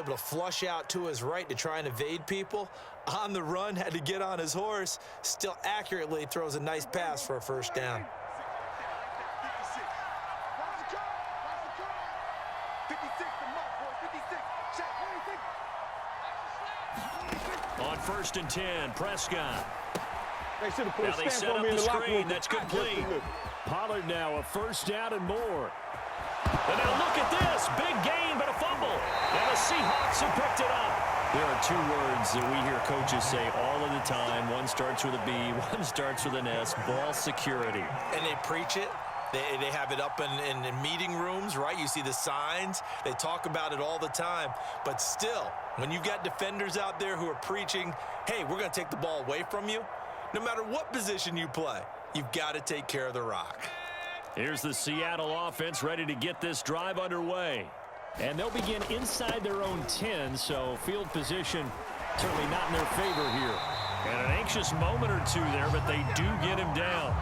able to flush out to his right to try and evade people. On the run, had to get on his horse. Still accurately throws a nice pass for a first down. On 1st and 10, Prescott. They should have put now they set up the screen. That's complete. Pollard now a first down and more. And now look at this. Big gain, but a fumble. And the Seahawks have picked it up. There are two words that we hear coaches say all of the time. One starts with a B, one starts with an S, ball security. And they preach it. They have it up in meeting rooms, right? You see the signs. They talk about it all the time. But still, when you've got defenders out there who are preaching, hey, we're going to take the ball away from you, no matter what position you play, you've got to take care of the rock. Here's the Seattle offense ready to get this drive underway. And they'll begin inside their own 10, so field position certainly not in their favor here. And an anxious moment or two there, but they do get him down.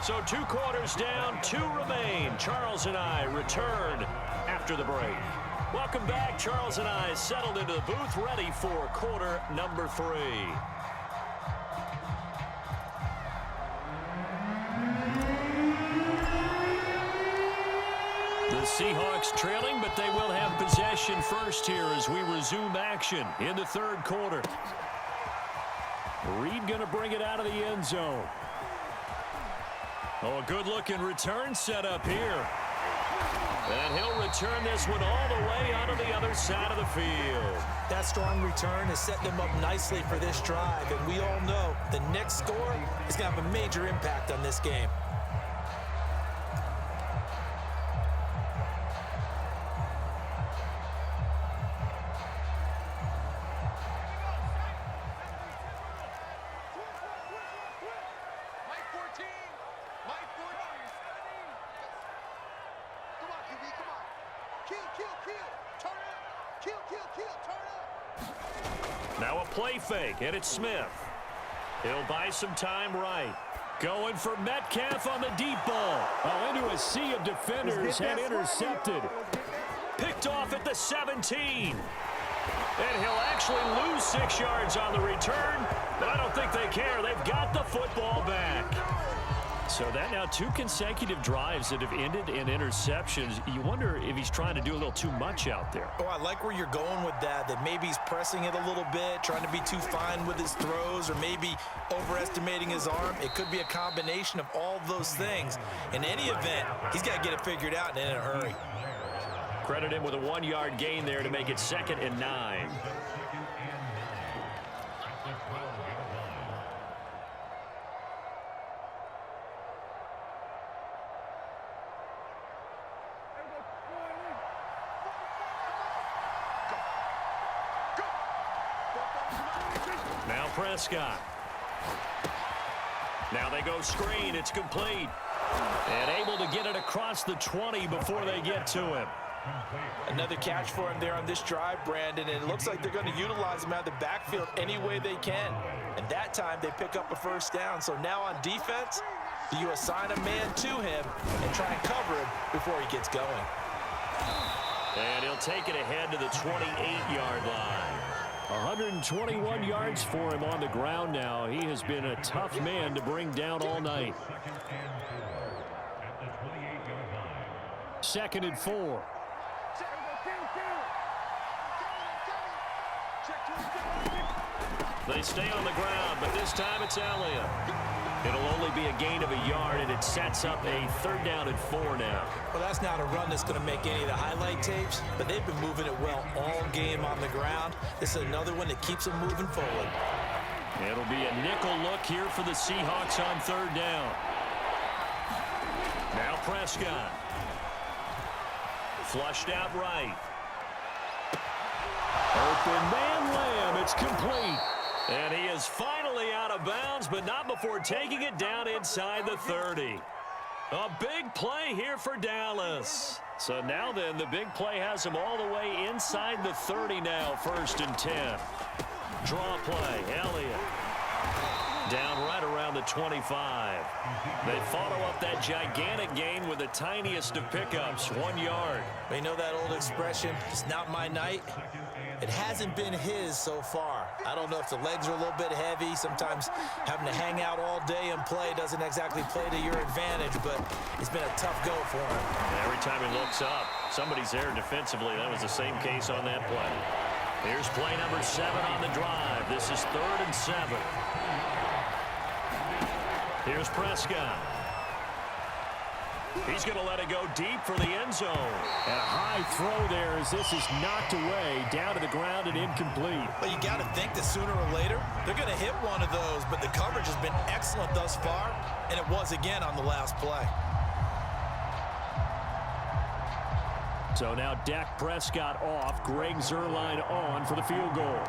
So 2 quarters down, 2 remain. Charles and I return after the break. Welcome back. Charles and I settled into the booth, ready for quarter number 3. The Seahawks trailing, but they will have possession first here as we resume action in the 3rd quarter. Reed going to bring it out of the end zone. Oh, a good-looking return set up here. And he'll return this one all the way onto the other side of the field. That strong return is setting them up nicely for this drive, and we all know the next score is going to have a major impact on this game. Now a play fake, and it's Smith. He'll buy some time right. Going for Metcalf on the deep ball. Oh, into a sea of defenders and intercepted. Picked off at the 17. And he'll actually lose 6 yards on the return, but I don't think they care. They've got the football back. So that now 2 consecutive drives that have ended in interceptions. You wonder if he's trying to do a little too much out there. Oh, I like where you're going with that maybe he's pressing it a little bit, trying to be too fine with his throws, or maybe overestimating his arm. It could be a combination of all of those things. In any event, he's got to get it figured out and in a hurry. Credit him with a 1-yard gain there to make it 2nd and 9. Now Prescott. Now they go screen. It's complete. And able to get it across the 20 before they get to him. Another catch for him there on this drive, Brandon, and it looks like they're going to utilize him out of the backfield any way they can. And that time they pick up a first down. So now on defense, you assign a man to him and try and cover him before he gets going. And he'll take it ahead to the 28-yard line. 121 yards for him on the ground now. He has been a tough man to bring down all night. 2nd and 4. They stay on the ground, but this time it's Elliott. It'll only be a gain of a yard, and it sets up a 3rd down and 4 now. Well, that's not a run that's going to make any of the highlight tapes, but they've been moving it well all game on the ground. This is another one that keeps them moving forward. It'll be a nickel look here for the Seahawks on 3rd down. Now Prescott. Flushed out right. Open man Lamb. It's complete. And he is finally out of bounds, but not before taking it down inside the 30. A big play here for Dallas. So now then, the big play has him all the way inside the 30 now, 1st and 10. Draw play, Elliott. Down right around the 25. They follow up that gigantic gain with the tiniest of pickups, 1 yard. You know that old expression, it's not my night? It hasn't been his so far. I don't know if the legs are a little bit heavy. Sometimes having to hang out all day and play doesn't exactly play to your advantage, but it's been a tough go for him. Every time he looks up, somebody's there defensively. That was the same case on that play. Here's play number 7 on the drive. This is 3rd and 7. Here's Prescott. He's going to let it go deep for the end zone. And a high throw there as this is knocked away, down to the ground and incomplete. But you got to think that sooner or later, they're going to hit one of those, but the coverage has been excellent thus far, and it was again on the last play. So now Dak Prescott off, Greg Zuerlein on for the field goal.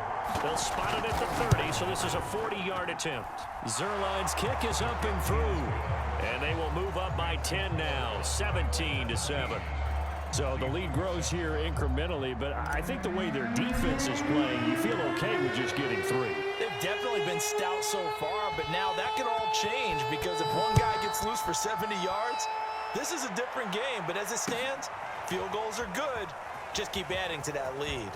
They'll spot it at the 30, so this is a 40-yard attempt. Zuerlein's kick is up and through. And they will move up by 10 now, 17-7. So the lead grows here incrementally, but I think the way their defense is playing, you feel okay with just getting 3. They've definitely been stout so far, but now that can all change because if one guy gets loose for 70 yards, this is a different game. But as it stands, field goals are good. Just keep adding to that lead.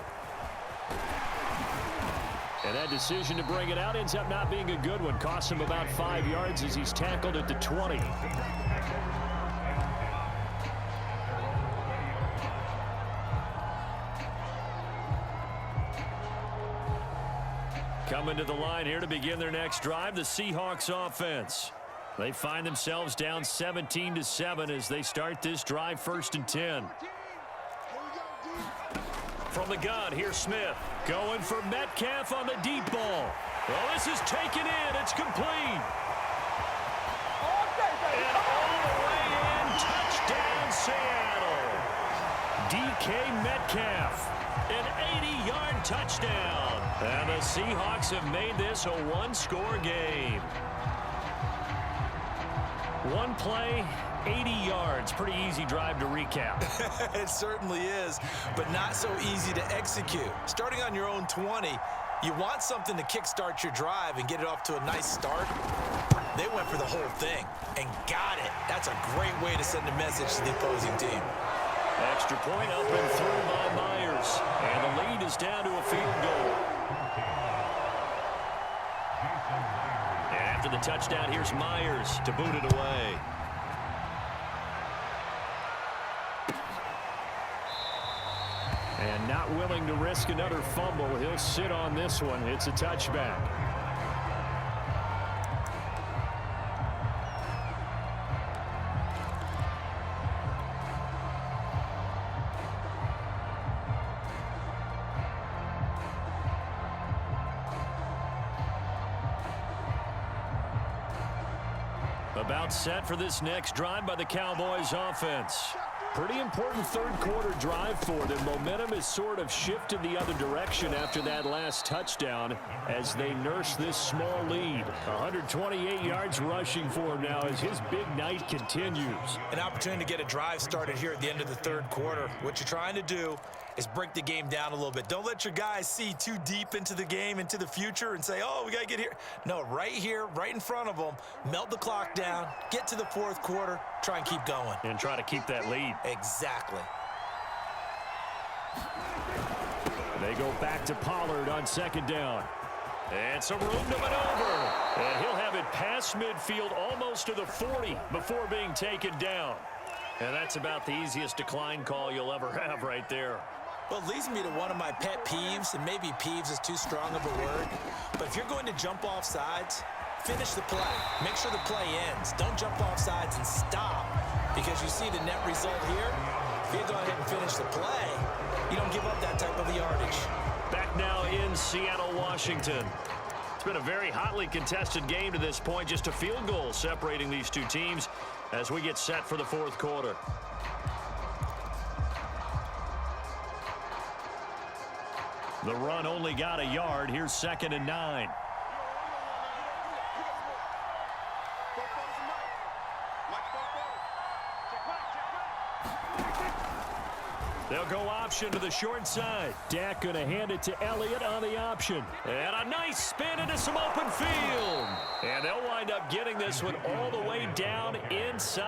And that decision to bring it out ends up not being a good one. Costs him about 5 yards as he's tackled at the 20. Coming to the line here to begin their next drive, the Seahawks offense. They find themselves down 17-7 as they start this drive, 1st and 10. From the gun, here's Smith. Going for Metcalf on the deep ball. Well, this is taken in. It's complete. And all the way in. Touchdown, Seattle. DK Metcalf. An 80-yard touchdown. And the Seahawks have made this a one-score game. One play, 80 yards. Pretty easy drive to recap. It certainly is, but not so easy to execute. Starting on your own 20, you want something to kickstart your drive and get it off to a nice start. They went for the whole thing and got it. That's a great way to send a message to the opposing team. Extra point up and through by Myers. And the lead is down to a field goal. And after the touchdown, here's Myers to boot it away. And not willing to risk another fumble. He'll sit on this one. It's a touchback. About set for this next drive by the Cowboys offense. Pretty important third quarter drive for them. Momentum has sort of shifted the other direction after that last touchdown as they nurse this small lead. 128 yards rushing for him now as his big night continues. An opportunity to get a drive started here at the end of the third quarter. What you're trying to do is break the game down a little bit. Don't let your guys see too deep into the game, into the future, and say, oh, we got to get here. No, right here, right in front of them, melt the clock down, get to the fourth quarter, try and keep going. And try to keep that lead. Exactly. They go back to Pollard on 2nd down. And some room to maneuver. And he'll have it past midfield almost to the 40 before being taken down. And that's about the easiest decline call you'll ever have right there. Well, it leads me to one of my pet peeves, and maybe peeves is too strong of a word, but if you're going to jump off sides, finish the play. Make sure the play ends. Don't jump off sides and stop, because you see the net result here. If you go ahead and finish the play, you don't give up that type of yardage. Back now in Seattle, Washington. It's been a very hotly contested game to this point. Just a field goal separating these two teams as we get set for the fourth quarter. The run only got a yard. Here's 2nd and 9. They'll go option to the short side. Dak going to hand it to Elliott on the option. And a nice spin into some open field. And they'll wind up getting this one all the way down inside.